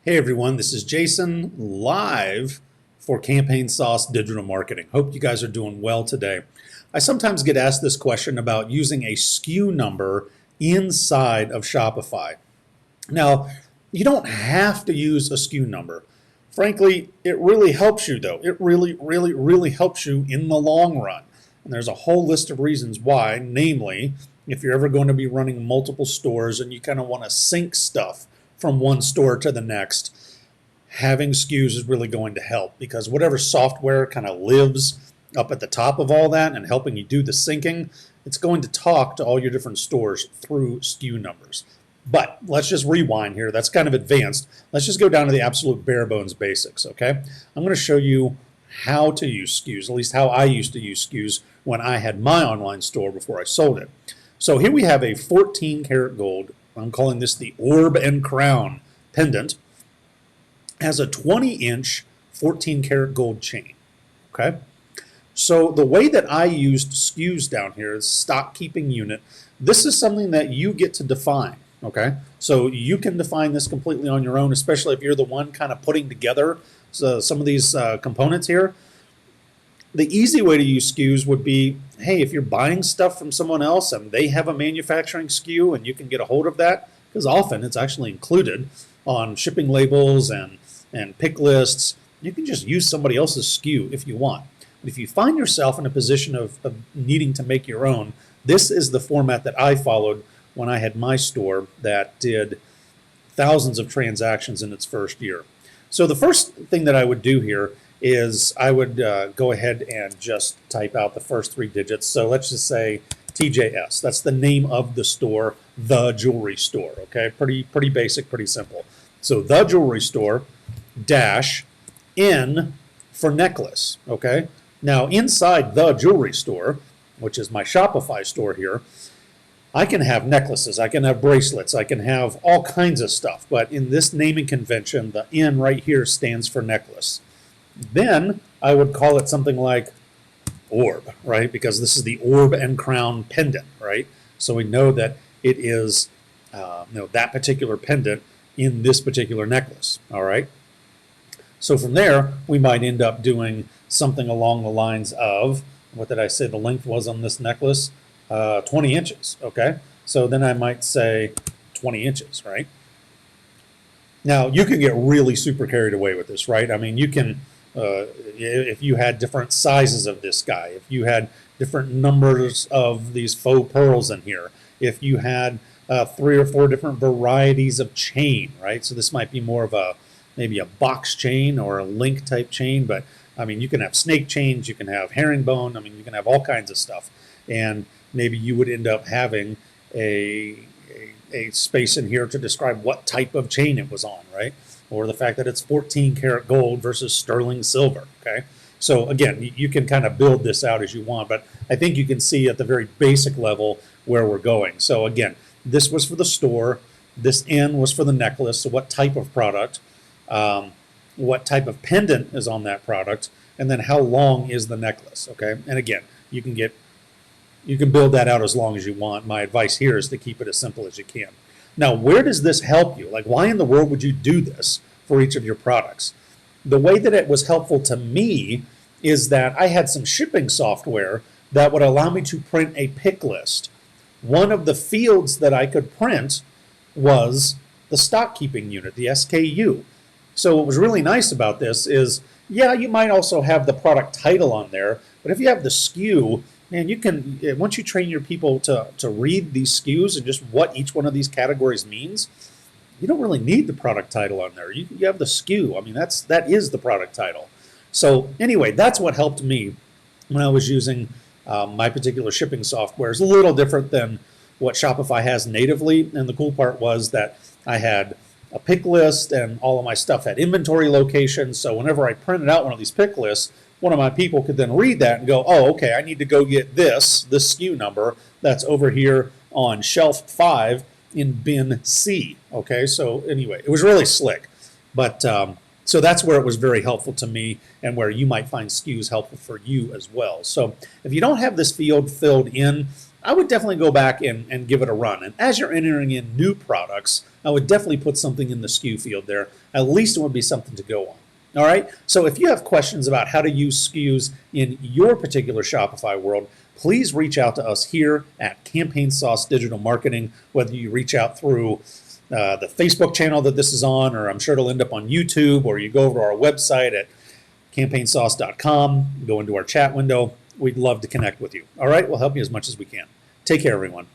Hey everyone, this is Jason live for Campaign Sauce Digital Marketing. Hope you guys are doing well today. I sometimes get asked this question about using a SKU number inside of Shopify. Now, you don't have to use a SKU number. Frankly, it really helps you though. It really helps you in the long run. And there's a whole list of reasons why, namely, if you're ever going to be running multiple stores and you kind of want to sync stuff from one store to the next, having SKUs is really going to help, because whatever software kind of lives up at the top of all that and helping you do the syncing, it's going to talk to all your different stores through SKU numbers. But let's just rewind here. That's kind of advanced. Let's just go down to the absolute bare bones basics, okay? I'm going to show you how to use SKUs, at least how I used to use SKUs when I had my online store before I sold it. So here we have a 14 karat gold. I'm calling this the Orb and Crown pendant. Has a 20-inch 14 karat gold chain, okay? So the way that I used SKUs down here is stock keeping unit. This is something that you get to define, okay? So you can define this completely on your own, especially if you're the one kind of putting together some of these components here. The easy way to use SKUs would be, hey, if you're buying stuff from someone else and they have a manufacturing SKU and you can get a hold of that, because often it's actually included on shipping labels and pick lists, you can just use somebody else's SKU if you want. But if you find yourself in a position of needing to make your own, this is the format that I followed when I had my store that did thousands of transactions in its first year. So the first thing that I would do here is I would go ahead and just type out the first three digits. So let's just say TJS. That's the name of the store, the jewelry store. Okay, pretty basic, pretty simple. So the jewelry store dash N for necklace. Okay. Now inside the jewelry store, which is my Shopify store here, I can have necklaces, I can have bracelets, I can have all kinds of stuff. But in this naming convention, the N right here stands for necklace. Then I would call it something like Orb, right? Because this is the Orb and Crown pendant, right? So we know that it is that particular pendant in this particular necklace, all right? So from there, we might end up doing something along the lines of, what did I say the length was on this necklace? 20 inches, okay? So then I might say 20 inches, right? Now, you can get really super carried away with this, right? I mean, you can, if you had different sizes of this guy, if you had different numbers of these faux pearls in here, if you had 3 or 4 different varieties of chain, right? So this might be more of maybe a box chain or a link type chain, but I mean, you can have snake chains, you can have herringbone, I mean, you can have all kinds of stuff. And maybe you would end up having a space in here to describe what type of chain it was on, right? Or the fact that it's 14 karat gold versus sterling silver, okay? So again, you can kind of build this out as you want, but I think you can see at the very basic level where we're going. So again, this was for the store, this N was for the necklace, so what type of product, what type of pendant is on that product, and then how long is the necklace, okay? And again, you can build that out as long as you want. My advice here is to keep it as simple as you can. Now, where does this help you? Like, why in the world would you do this for each of your products? The way that it was helpful to me is that I had some shipping software that would allow me to print a pick list. One of the fields that I could print was the stock keeping unit, the SKU. So what was really nice about this is, yeah, you might also have the product title on there, but if you have the SKU, man, you can, once you train your people to read these SKUs and just what each one of these categories means, you don't really need the product title on there. You have the SKU. I mean, that is the product title. So anyway, that's what helped me when I was using my particular shipping software. It's a little different than what Shopify has natively, and the cool part was that I had a pick list and all of my stuff had inventory locations. So whenever I printed out one of these pick lists, one of my people could then read that and go, oh, okay, I need to go get this SKU number that's over here on shelf 5 in bin C. Okay, so anyway, it was really slick. But so that's where it was very helpful to me and where you might find SKUs helpful for you as well. So if you don't have this field filled in, I would definitely go back and give it a run. And as you're entering in new products, I would definitely put something in the SKU field there. At least it would be something to go on. All right. So if you have questions about how to use SKUs in your particular Shopify world, please reach out to us here at Campaign Sauce Digital Marketing, whether you reach out through the Facebook channel that this is on, or I'm sure it'll end up on YouTube, or you go over to our website at campaignsauce.com, go into our chat window. We'd love to connect with you. All right, we'll help you as much as we can. Take care, everyone.